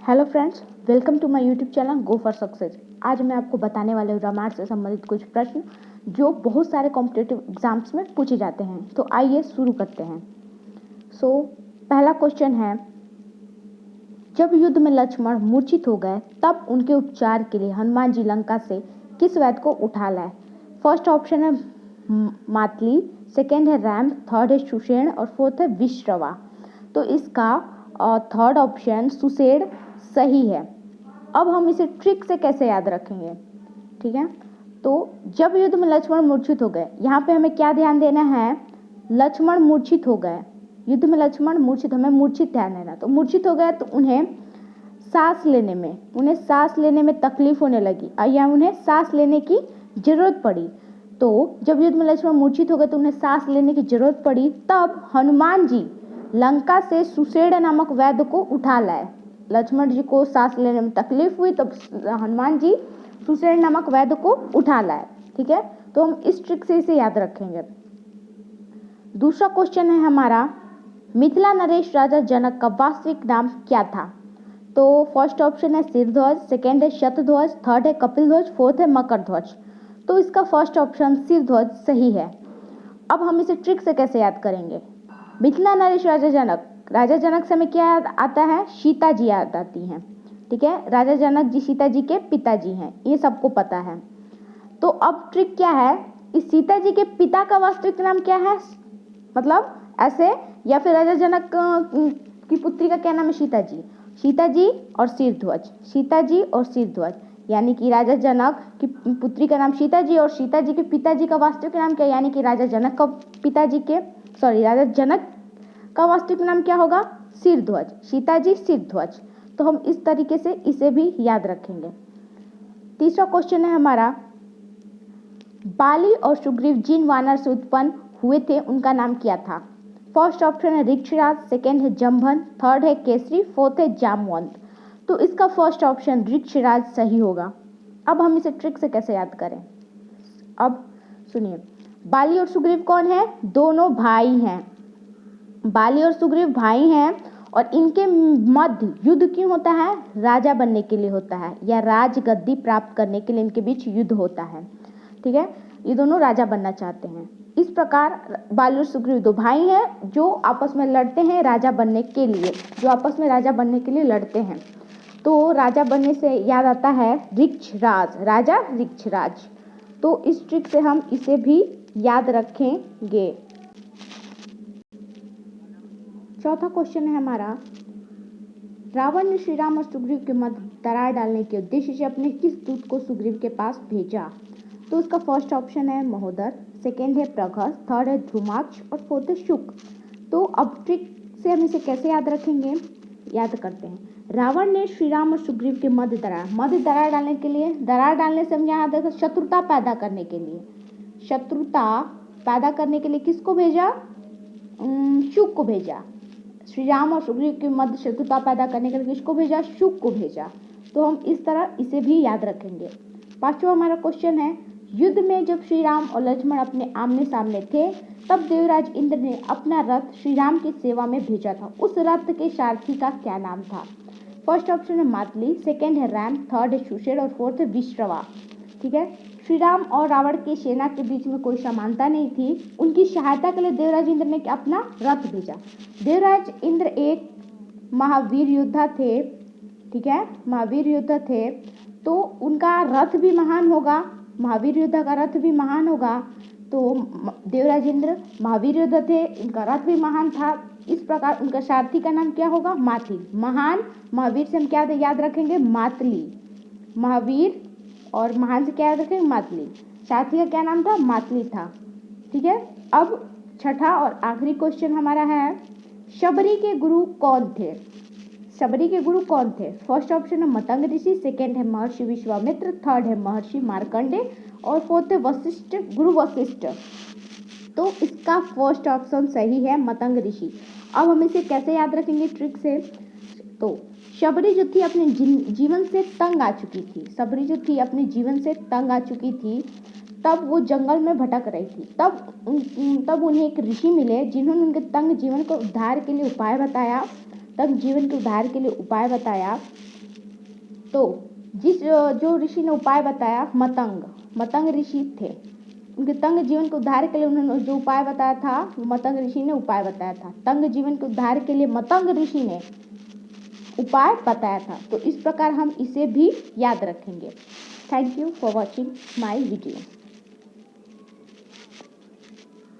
Hello friends, welcome to my YouTube channel go for success. आज मैं आपको बताने वाले हूँ रामायण से संबंधित कुछ प्रश्न जो बहुत सारे कॉम्पिटिटिव एग्जाम्स में पूछे जाते हैं। तो आइए शुरू करते हैं। पहला क्वेश्चन है, जब युद्ध में लक्ष्मण मूर्छित हो गए तब उनके उपचार के लिए हनुमान जी लंका से किस वैद्य को उठा लाए? फर्स्ट ऑप्शन है मातली, सेकेंड है रैम, थर्ड है सुषेण और फोर्थ है विश्रवा। तो इसका थर्ड ऑप्शन सुषेण सही है। अब हम इसे ट्रिक से कैसे याद रखेंगे? ठीक है, तो जब युद्ध में लक्ष्मण मूर्छित हो गए, यहाँ पे हमें क्या ध्यान देना है? लक्ष्मण मूर्छित हो गए, युद्ध में लक्ष्मण मूर्छित, हमें मूर्छित ध्यान देना। तो मूर्छित हो गए तो उन्हें सांस लेने में तकलीफ होने लगी या उन्हें सांस लेने की जरूरत पड़ी। तो जब युद्ध में लक्ष्मण मूर्छित हो गए तो उन्हें सांस लेने की जरूरत पड़ी, तब हनुमान जी लंका से सुषेण नामक वैद्य को उठा लाए। लक्ष्मण जी को सांस लेने में तकलीफ हुई, तब हनुमान जी सुषेण नामक वैद्य को उठा लाए। ठीक है, तो हम इस ट्रिक से इसे याद रखेंगे। दूसरा क्वेश्चन है हमारा, मिथिला नरेश राजा जनक का वास्तविक नाम क्या था? तो फर्स्ट ऑप्शन है सिरध्वज, सेकेंड है शतध्वज, थर्ड है कपिलध्वज, फोर्थ है मकरध्वज। तो इसका फर्स्ट ऑप्शन सिरध्वज सही है। अब हम इसे ट्रिक से कैसे याद करेंगे? मिथिला नरेश राजा जनक से हमें क्या याद आता है? सीता जी याद आती हैं। ठीक है, राजा जनक जी सीता जी के पिताजी हैं, ये सबको पता है। तो अब ट्रिक क्या है, इस सीता जी के पिता का वास्तविक नाम क्या है? मतलब ऐसे, या फिर राजा जनक की पुत्री का क्या नाम है? सीता जी और सिरध्वज, सीता जी और सिरध्वज, यानी कि राजा जनक की पुत्री का नाम सीता जी और सीता जी के पिताजी का वास्तविक नाम क्या, यानी कि राजा जनक का वास्तविक नाम क्या होगा? सिरध्वज, सीता जी सिरध्वज। तो हम इस तरीके से इसे भी याद रखेंगे। तीसरा क्वेश्चन है हमारा, बाली और सुग्रीव जिन वानर से उत्पन्न हुए थे उनका नाम क्या था? फर्स्ट ऑप्शन है ऋक्षराज, सेकेंड है जम्भन, थर्ड है केसरी, फोर्थ है जामवंत। तो इसका फर्स्ट ऑप्शन ऋक्षराज सही होगा। अब हम इसे ट्रिक से कैसे याद करें? अब सुनिए, बाली और सुग्रीव कौन है? दोनों भाई हैं। बाली और सुग्रीव भाई हैं और इनके मध्य युद्ध क्यों होता है? राजा बनने के लिए होता है, या राजगद्दी प्राप्त करने के लिए इनके बीच युद्ध होता है। ठीक है, ये दोनों राजा बनना चाहते हैं। इस प्रकार बाली और सुग्रीव दो भाई हैं जो आपस में लड़ते हैं राजा बनने के लिए, लड़ते हैं। तो राजा बनने से याद आता है ऋक्षराज, राजा ऋक्षराज। तो इस ट्रिक से हम इसे भी याद रखेंगे। चौथा क्वेश्चन है हमारा, रावण ने श्री राम और सुग्रीव के मध्य दरार डालने के उद्देश्य से अपने किस दूत को सुग्रीव के पास भेजा? तो इसका फर्स्ट ऑप्शन है महोदर, सेकेंड है प्रघस, थर्ड है ध्रुमाक्ष और फोर्थ है शुक। तो अब ट्रिक से हम इसे कैसे याद रखेंगे? याद करते हैं। रावण ने श्री राम और सुग्रीव के मध्य दरार डालने के लिए, दरार डालने से हम यहाँ देखो शत्रुता पैदा करने के लिए किसको भेजा? शुक को भेजा। श्री राम और सुग्रीव के मध्य शत्रुता पैदा करने के लिए किसको भेजा? शुक को भेजा। तो हम इस तरह इसे भी याद रखेंगे। पांचवा हमारा क्वेश्चन है, युद्ध में जब श्री राम और लक्ष्मण अपने आमने सामने थे तब देवराज इंद्र ने अपना रथ श्री राम की सेवा में भेजा था। उस रथ के सारथी का क्या नाम था? फर्स्ट ऑप्शन है मातली, सेकेंड है रैम, थर्ड है सुषेण और फोर्थ है विश्रवा। ठीक है, श्री राम और रावण की सेना के बीच में कोई समानता नहीं थी। उनकी सहायता के लिए देवराज इंद्र ने अपना रथ भेजा। देवराज इंद्र एक महावीर योद्धा थे। ठीक है, महावीर योद्धा थे, तो उनका रथ भी महान होगा, महावीर योद्धा का रथ भी महान होगा। तो देवराज इंद्र महावीर योद्धा थे, उनका रथ भी महान था। इस प्रकार उनका सारथी का नाम क्या होगा? मातली। महान महावीर से हम क्या याद रखेंगे? मातली। महावीर और महान से क्या याद रखेंगे? मातली। सारथी का क्या नाम था? मातली था। ठीक है, अब छठा और आखिरी क्वेश्चन हमारा है, शबरी के गुरु कौन थे? फर्स्ट ऑप्शन है मतंग ऋषि, सेकेंड है महर्षि विश्वामित्र, थर्ड है महर्षि मार्कंडे और फोर्थ है गुरु वशिष्ठ। तो इसका फर्स्ट ऑप्शन सही है, मतंग ऋषि। अब हम इसे कैसे याद रखेंगे ट्रिक से? तो शबरी जो थी अपने जीवन से तंग आ चुकी थी, तब वो जंगल में भटक रही थी। तब उन्हें एक ऋषि मिले जिन्होंने उनके तंग जीवन के उद्धार के लिए उपाय बताया। तो जो ऋषि ने उपाय बताया, मतंग ऋषि थे। उनके तंग जीवन के उद्धार के लिए उन्होंने जो उपाय बताया था वो मतंग ऋषि ने उपाय बताया था। तंग जीवन के उद्धार के लिए मतंग ऋषि ने उपाय बताया था। तो इस प्रकार हम इसे भी याद रखेंगे। Thank you for watching my video.